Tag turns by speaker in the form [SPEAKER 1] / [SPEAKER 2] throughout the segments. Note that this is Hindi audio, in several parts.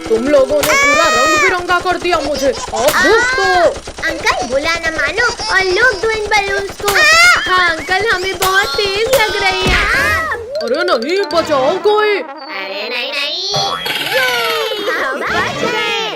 [SPEAKER 1] तुम लोगों ने पूरा रंग बिरंगा कर दिया मुझे।
[SPEAKER 2] अंकल बुला न मानो और लोग दो इन बलून्स को।
[SPEAKER 3] हाँ अंकल, हमें बहुत तेज लग रही है।
[SPEAKER 1] अरे नहीं, बचाओ कोई।
[SPEAKER 2] अरे नहीं हम बच गए।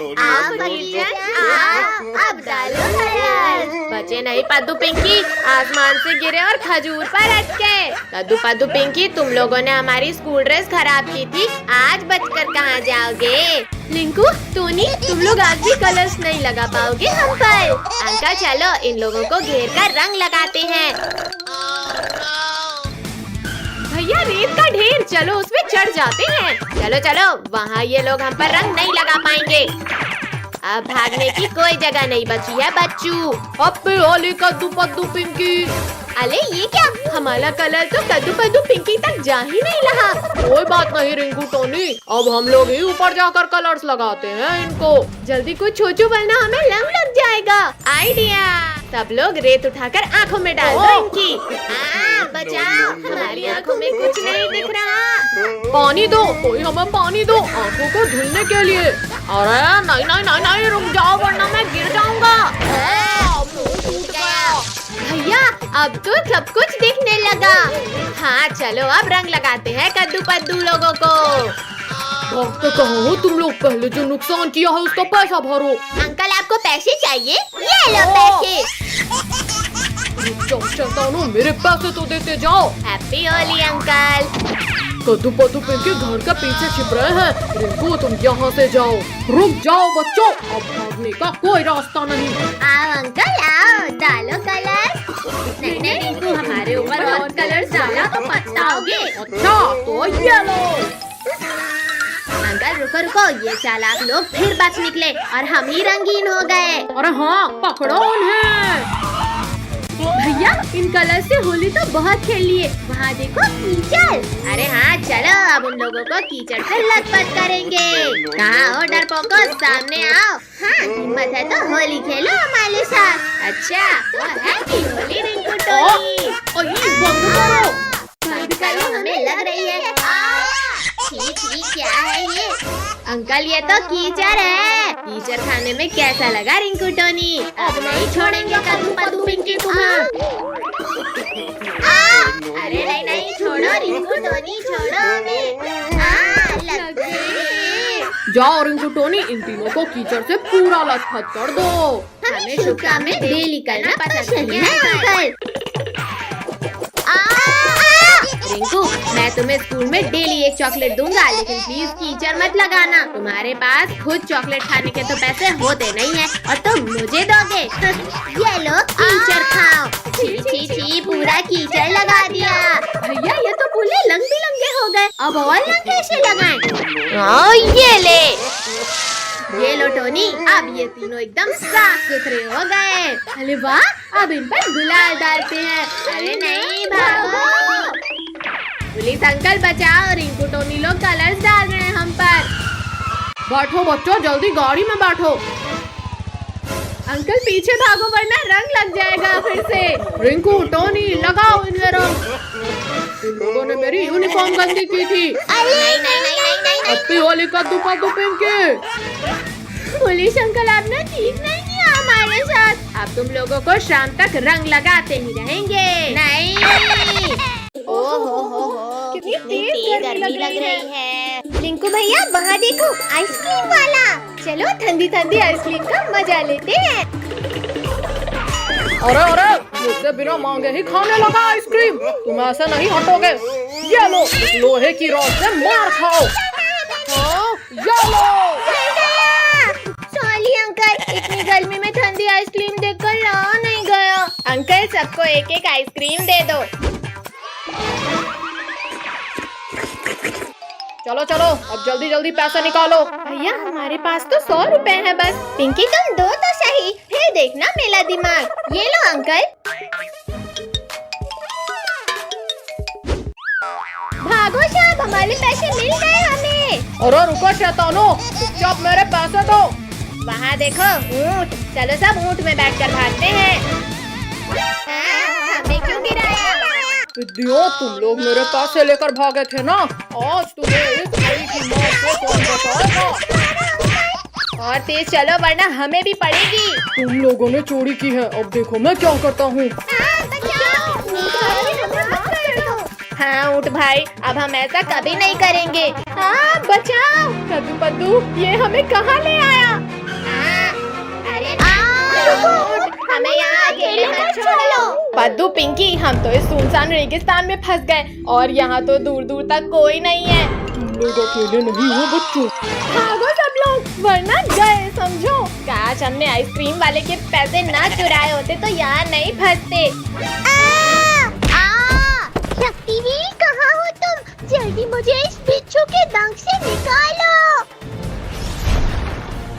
[SPEAKER 2] अब डालो कलर।
[SPEAKER 3] बचे नहीं पद्दू पिंकी, आसमान से गिरे और खजूर पर अटके। कद्दू पद्दू पिंकी, तुम लोगों ने हमारी स्कूल ड्रेस खराब की थी, आज बचकर कहाँ जाओगे? लिंकू, टोनी, तुम लोग आज भी कलर्स नहीं लगा पाओगे हम पर। अंकल चलो इन लोगों को घेर कर रंग लगाते हैं। भैया रेत का ढेर, चलो उसमें चढ़ जाते हैं। चलो चलो, वहाँ ये लोग हम पर रंग नहीं लगा पाएंगे। अब भागने की कोई जगह नहीं बची है बच्चू।
[SPEAKER 1] हैप्पी होली कद्दू पद्दू पिंकी।
[SPEAKER 3] अरे ये क्या, हमारा कलर तो कद्दू पद्दू पिंकी तक जा ही नहीं रहा।
[SPEAKER 1] कोई बात नहीं रिंकू टोनी, अब हम लोग ही ऊपर जाकर कलर्स लगाते हैं इनको।
[SPEAKER 3] जल्दी कुछ सोचो वरना हमें लग जाएगा। आइडिया, सब लोग रेत उठाकर आँखों में डाल दो इनकी। बचाओ, हमारी आँखों में कुछ नहीं दिख रहा।
[SPEAKER 1] पानी दो, कोई हमें पानी दो आँखों को धुलने के लिए। अरे नहीं नहीं नहीं नहीं, रुक जाओ वरना मैं गिर जाऊंगा।
[SPEAKER 3] भैया अब तो सब कुछ दिखने लगा। हाँ चलो अब रंग लगाते हैं कद्दू पद्दू लोगों को।
[SPEAKER 1] भागते कहाँ हो तुम लोग, पहले जो नुकसान किया है उसका पैसा भरो।
[SPEAKER 3] अंकल आपको पैसे चाहिए? ये लो पैसे।
[SPEAKER 1] शैतानों, मेरे पैसे तो देते जाओ।
[SPEAKER 3] Happy Holi uncle.
[SPEAKER 1] कद्दू पद्दू पिंकी घर के पीछे छिप रहे हैं। रिंकू तुम यहाँ से जाओ। रुक जाओ बच्चों, अब भागने का कोई रास्ता नहीं।
[SPEAKER 2] आओ अंकल आओ, डालो कलर।
[SPEAKER 3] नहीं रिंकू, हमारे ऊपर और कलर डाला तो पछताओगे।
[SPEAKER 1] अच्छा तो ये लो।
[SPEAKER 3] अंकल रुको रुको, ये चालाक लोग फिर बच निकले और हम ही रंगीन हो गए।
[SPEAKER 1] अरे हाँ, पकड़ो उन्हें।
[SPEAKER 3] भैया इन कलर से होली तो बहुत खेल लिए। वहाँ देखो कीचड़। अरे हाँ चलो, अब उन लोगों को कीचड़ से लथपथ करेंगे। कहाँ हो डरपोको, सामने आओ। हाँ हिम्मत है तो होली खेलो हमारे साथ। अच्छा तो हैप्पी होली रिंकू टोनी।
[SPEAKER 1] बंद करो।
[SPEAKER 3] बंद करो, हमें लग रही है। क्या है ये? अंकल ये तो कीचड़ है। कीचड़ खाने में कैसा लगा रिंकू टोनी? अब नहीं छोड़ेंगे कद्दू पद्दू पिंकी तुम्हें। अरे नहीं नहीं, छोड़ो रिंकू टोनी, छोड़ो हमें। लग गई।
[SPEAKER 1] जाओ रिंकू टोनी, इन तीनों को कीचड़ से पूरा लथपथ कर दो।
[SPEAKER 3] हमें शुभ काम में डेली करना पसंद नहीं है अंकल। रिंकू, मैं तुम्हें स्कूल में डेली एक चॉकलेट दूंगा, लेकिन प्लीज कीचड़ मत लगाना। तुम्हारे पास खुद चॉकलेट खाने के तो पैसे होते नहीं है और तुम मुझे दोगे।
[SPEAKER 2] ये लो
[SPEAKER 3] कीचड़ खाओ। छी छी छी, पूरा कीचड़ लगा दिया। भैया ये तो पूरे रंग बिरंगे हो गए, अब और रंग कैसे लगाएं? ये ले। ये लो टोनी, अब ये तीनों एकदम साफ सुथरे हो गए। अरे वाह, अब इन पर गुलाल डालते हैं। अरे नहीं भागो। पुलिस अंकल बचाओ, रिंकू टोनी लोग कलर्स डाल रहे हैं हम पर।
[SPEAKER 1] बैठो बच्चों, जल्दी गाड़ी में बैठो।
[SPEAKER 3] अंकल पीछे भागो वरना रंग लग जाएगा फिर से।
[SPEAKER 1] रिंकू टोनी लगाओ इन्हें रंग। इन लोगों ने मेरी यूनिफॉर्म गंदी की थी।
[SPEAKER 2] नहीं।
[SPEAKER 1] हैप्पी होली कद्दू पद्दू पिंकी।
[SPEAKER 3] पुलिस अंकल आपने ठीक नहीं किया हमारे साथ। अब तुम लोगों को शाम तक रंग लगाते ही रहेंगे। नहीं। ओहो कितनी तेज गर्मी लग रही है।
[SPEAKER 2] रिंकू भैया वहाँ देखो, आइसक्रीम वाला।
[SPEAKER 3] चलो ठंडी ठंडी आइसक्रीम का मजा लेते हैं।
[SPEAKER 1] अरे मुझसे बिना मांगे ही खाने लगा आइसक्रीम। तुम ऐसे नहीं हटोगे। ये लो, इस लोहे की रॉड से मार खाओ। ये लो।
[SPEAKER 3] सॉरी अंकल, इतनी गर्मी में ठंडी आइसक्रीम देखकर रहा नहीं गया। अंकल सबको एक एक आइसक्रीम दे दो।
[SPEAKER 1] चलो चलो, अब जल्दी जल्दी पैसा निकालो।
[SPEAKER 3] भैया हमारे पास तो 100 रुपए है बस।
[SPEAKER 2] पिंकी तुम दो तो सही,
[SPEAKER 3] फिर देखना मेरा दिमाग। ये लो अंकल। भागो साहब, हमारे पैसे मिल गए हमें।
[SPEAKER 1] अरे रुको शैतानो, चुपचाप मेरे पैसे दो।
[SPEAKER 3] वहाँ देखो ऊँट, चलो सब ऊँट में बैठकर भागते हैं। हमें क्यों गिराया?
[SPEAKER 1] इडियट, तुम लोग मेरे पैसे लेकर भागे थे ना। आज तुम्हें इस बड़ी की मौत से कौन बचाएगा?
[SPEAKER 3] और तेज चलो वरना हमें भी पड़ेगी।
[SPEAKER 1] तुम लोगों ने चोरी की है, अब देखो मैं क्या करता हूँ।
[SPEAKER 3] हाँ ऊँट भाई, अब हम ऐसा कभी नहीं करेंगे। हाँ बचाओ। कद्दू पद्दू ये हमें कहाँ ले आया? अरे हमें यहाँ अकेले मत छोड़ो। पद्दू पिंकी, हम तो इस सुनसान रेगिस्तान में फंस गए और यहाँ तो दूर दूर तक कोई नहीं है।
[SPEAKER 1] तुम लोग अकेले नहीं हो बच्चों।
[SPEAKER 3] भागो सब लोग वरना गए समझो। काश हमने आइसक्रीम वाले के पैसे ना चुराए होते तो यहाँ नहीं फंसते।
[SPEAKER 2] शक्तिवीर कहाँ हो तुम? जल्दी मुझे इस बिच्छू के डंक से निकालो।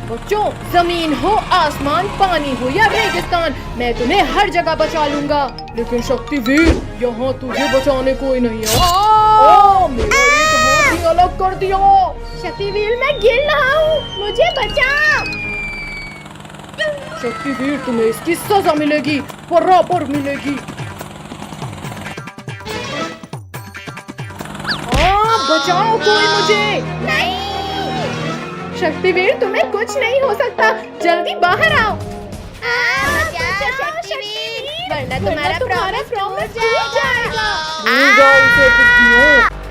[SPEAKER 1] बच्चों, जमीन हो आसमान, पानी हो या रेगिस्तान, मैं तुम्हें हर जगह बचा लूंगा। लेकिन शक्तिवीर, यहाँ तुझे बचाने कोई नहीं है। मेरा एक हाथ ही अलग कर दिया।
[SPEAKER 3] शक्तिवीर मैं गिर रहा हूँ, मुझे बचाओ।
[SPEAKER 1] शक्तिवीर, तुम्हें इसकी सजा मिलेगी, बराबर मिलेगी। बचाओ कोई मुझे।
[SPEAKER 3] नहीं शक्तिवीर, तुम्हें कुछ नहीं हो सकता, जल्दी बाहर आओ। शक्तिवीर, वरना तुम्हारा प्रॉमिस टूट जाएगा।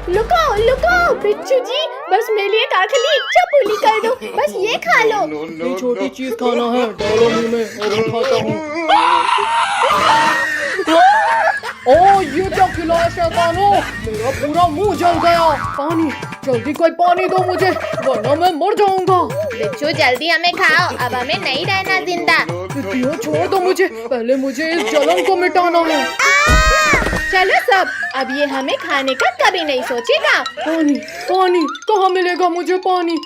[SPEAKER 3] लुको लुको बिच्छू जी, बस मेरे लिए एक आखिरी इच्छा पूरी कर दो, बस ये खा लो।
[SPEAKER 1] ये छोटी चीज खाना है, डालो मुंह में और मैं खाता हूँ। ये क्या खिलाया शैतानों, मेरा पूरा मुंह जल गया। पानी, जल्दी कोई पानी दो मुझे, वरना मैं मर जाऊंगा।
[SPEAKER 3] बिच्छू जल्दी हमें खाओ, अब हमें नहीं रहना जिंदा।
[SPEAKER 1] क्यों छोड़ दो मुझे, पहले मुझे इस जलन को मिटाना है।
[SPEAKER 3] चलो सब, अब ये हमें खाने का कभी नहीं सोचेगा।
[SPEAKER 1] पानी, पानी कहाँ मिलेगा मुझे पानी?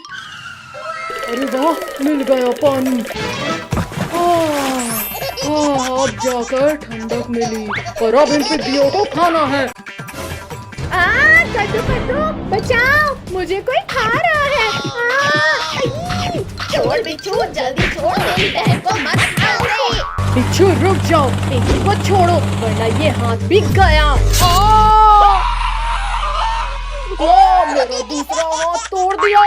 [SPEAKER 1] अरे वाह, मिल गया पानी। अब जाकर ठंडक मिली, पर अब इन पिद्दियों को खाना है।
[SPEAKER 3] कद्दू कद्दू बचाओ, मुझे कोई खा रहा है। छोड़ बिच्छू, जल्दी छोड़, मेरी बहन को मत खाओ।
[SPEAKER 1] बिच्छू रुक जाओ, पिंकी को छोड़ो वरना ये हाथ भी गया। मेरा दूसरा हाथ तोड़ दिया,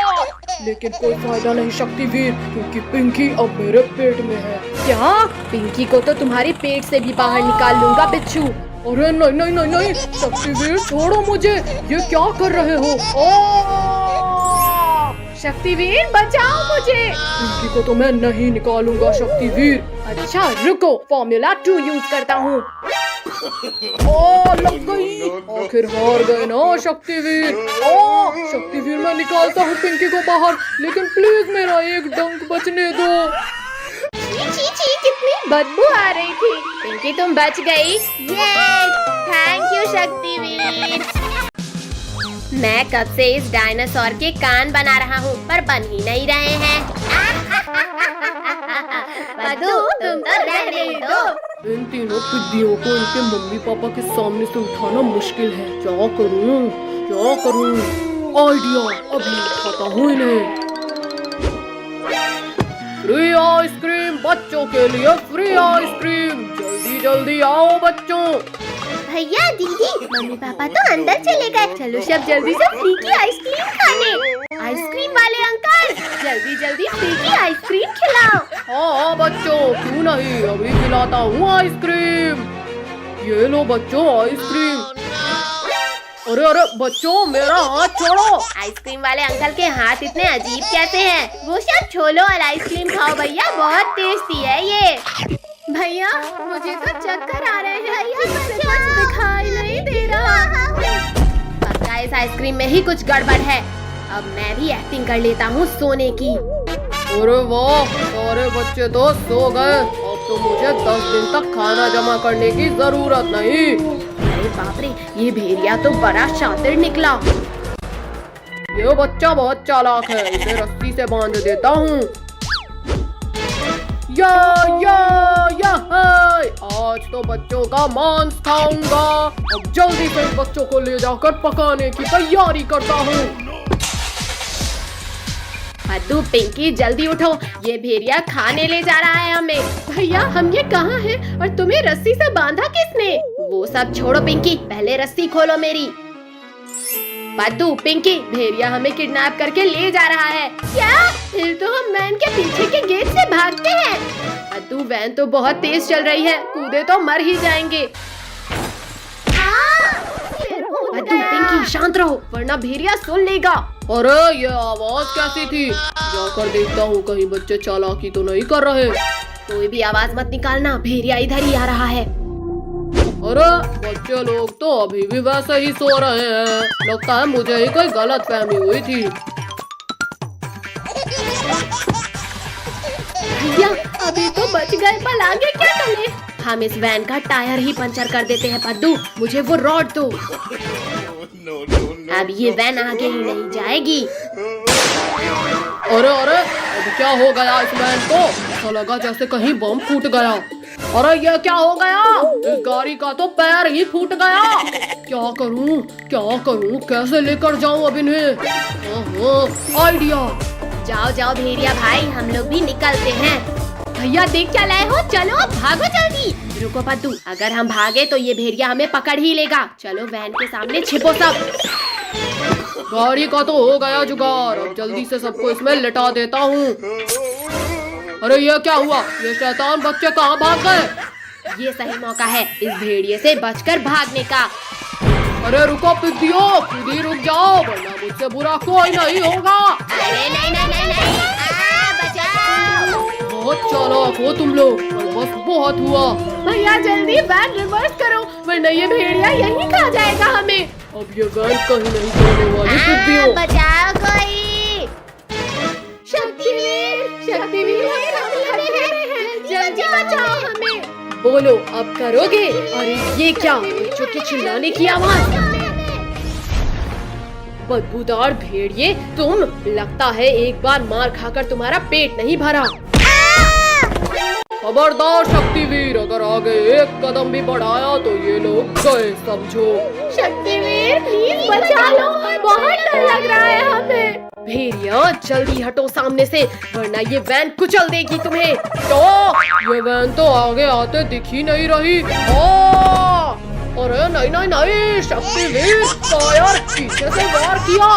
[SPEAKER 1] लेकिन कोई फायदा नहीं शक्तिवीर, क्योंकि पिंकी अब मेरे पेट में है।
[SPEAKER 3] क्या? पिंकी को तो तुम्हारे पेट से भी बाहर निकाल लूंगा बिच्छू।
[SPEAKER 1] अरे नहीं नहीं नहीं नहीं, शक्तिवीर छोड़ो मुझे, ये क्या कर रहे हो?
[SPEAKER 3] शक्तिवीर बचाओ मुझे।
[SPEAKER 1] पिंकी को तो मैं नहीं निकालूंगा शक्तिवीर।
[SPEAKER 3] अच्छा रुको, फॉर्मूला 2 यूज करता हूँ।
[SPEAKER 1] लग गई, आखिर हार गए ना शक्तिवीर। शक्तिवीर मैं निकालता हूँ पिंकी को बाहर, लेकिन प्लीज मेरा एक डंक बचने दो।
[SPEAKER 3] छी कितनी बदबू आ रही थी। पिंकी तुम बच गई, थैंक यू शक्तिवीर। मैं कब से इस डायनासोर के कान बना रहा हूँ, पर बन ही नहीं रहे हैं। बद्दू तुम तो रहने दो।
[SPEAKER 1] इन तीनों पिद्दियों को इनके मम्मी पापा के सामने से उठाना मुश्किल है। क्या करूँ क्या करूँ? आइडिया, अभी उठाता हूँ इन्हें। फ्री आइसक्रीम बच्चों के लिए, फ्री आइसक्रीम, जल्दी जल्दी आओ बच्चों।
[SPEAKER 2] भैया दीदी, मम्मी पापा तो अंदर चले गए, चलो सब जल्दी से फ्री की आइसक्रीम खाने।
[SPEAKER 3] आइसक्रीम वाले अंकल, जल्दी जल्दी फ्री की आइसक्रीम खिलाओ।
[SPEAKER 1] हाँ बच्चों, क्यों नहीं, अभी खिलाता हूँ आइसक्रीम। ये लो बच्चों आइसक्रीम। अरे अरे बच्चों, मेरा हाथ छोड़ो।
[SPEAKER 3] आइसक्रीम वाले अंकल के हाथ इतने अजीब कैसे हैं? वो सब छोड़ो और आइसक्रीम खाओ भैया, बहुत टेस्टी है ये। भैया मुझे तो चक्कर आ रहे हैं, कुछ दिखाई नहीं दे रहा। पक्का इस आइसक्रीम में ही कुछ गड़बड़ है। अब मैं भी एक्टिंग कर लेता हूँ सोने की।
[SPEAKER 1] अरे वाह, सारे बच्चे तो सो गए, अब तो मुझे 10 दिन तक खाना जमा करने की जरूरत नहीं।
[SPEAKER 3] अरे बाप रे, ये भेड़िया तो बड़ा शातिर निकला।
[SPEAKER 1] ये बच्चा बहुत चालाक है, इसे रस्सी से बांध देता हूँ। आज तो बच्चों का मांस खाऊंगा। अब जल्दी से बच्चों को ले जाकर पकाने की तैयारी करता हूँ।
[SPEAKER 3] बद्दू पिंकी जल्दी उठो, ये भेड़िया खाने ले जा रहा है हमें। भैया हम ये कहाँ हैं और तुम्हें रस्सी से बांधा किसने? वो सब छोड़ो पिंकी, पहले रस्सी खोलो मेरी। बद्दू पिंकी, भेड़िया हमें किडनैप करके ले जा रहा है। क्या? फिर तो हम मैं वैन के पीछे के गेट से भागते हैं। अद्दू, वैन तो बहुत तेज चल रही है, कूदे तो मर ही जाएंगे। अद्दू, पिंकी शांत रहो वरना भेड़िया सुन लेगा।
[SPEAKER 1] अरे ये आवाज कैसी थी? जाकर देखता हूँ कहीं बच्चे चालाकी तो नहीं कर रहे।
[SPEAKER 3] कोई भी आवाज मत निकालना, भेड़िया इधर ही आ रहा है।
[SPEAKER 1] अरे बच्चे लोग तो अभी भी वैसे ही सो रहे हैं। लगता है मुझे ही कोई गलत फहमी हुई थी।
[SPEAKER 3] भैया अभी तो बच गए, पर आगे क्या करें? हम इस वैन का टायर ही पंचर कर देते हैं। पद्दू, मुझे वो रॉड दो। अब ये वैन आगे ही नहीं जाएगी।
[SPEAKER 1] अरे अरे अब क्या हो गया इस वैन को? ऐसा लगा जैसे कहीं बम फूट गया। अरे ये क्या हो गया? इस गाड़ी का तो पैर ही फूट गया। क्या करूं कैसे लेकर जाऊं अब इन्हें? आइडिया।
[SPEAKER 3] जाओ जाओ भेड़िया भाई, हम लोग भी निकलते हैं। भैया देख क्या लाए हो, चलो भागो जल्दी। रुको पद्दू, अगर हम भागे तो ये भेड़िया हमें पकड़ ही लेगा। चलो वैन के सामने छिपो सब।
[SPEAKER 1] गाड़ी का तो हो गया जुगाड़, अब जल्दी से सबको इसमें लिटा देता हूँ। अरे ये क्या हुआ? ये शैतान बच्चे कहाँ भाग गए?
[SPEAKER 3] ये सही मौका है इस भेड़िए से बचकर भागने का।
[SPEAKER 1] अरे रुको पिद्दियों, खुद ही रुक जाओ वरना मुझसे बुरा कोई नहीं होगा।
[SPEAKER 3] अरे नहीं, बचाओ।
[SPEAKER 1] बहुत चालाक हो तुम लोग, पर बस बहुत हुआ।
[SPEAKER 3] भैया जल्दी वैन रिवर्स करो वरना ये भेड़िया यहीं खा जाएगा हमें।
[SPEAKER 1] अब ये वैन कहीं नहीं जाने वाली पिद्दियों।
[SPEAKER 3] बचाओ कोई। शक्तिवीर जल्दी बचाओ हमें।
[SPEAKER 1] बोलो अब करोगे? अरे ये क्या, बच्चों के चिल्लाने की आवाज। बदबूदार भेड़िए तुम, लगता है एक बार मार खाकर तुम्हारा पेट नहीं भरा। खबरदार शक्तिवीर, अगर आगे एक कदम भी बढ़ाया तो ये लोग गए समझो।
[SPEAKER 3] शक्तिवीर प्लीज बचा लो, बहुत डर लग रहा है हमें।
[SPEAKER 1] भेड़िया जल्दी हटो सामने से वरना ये वैन कुचल देगी तुम्हें। तो ये वैन तो आगे आते दिख ही नहीं रही। अरे नहीं, शक्तिवीर टायर पीछे से वार किया।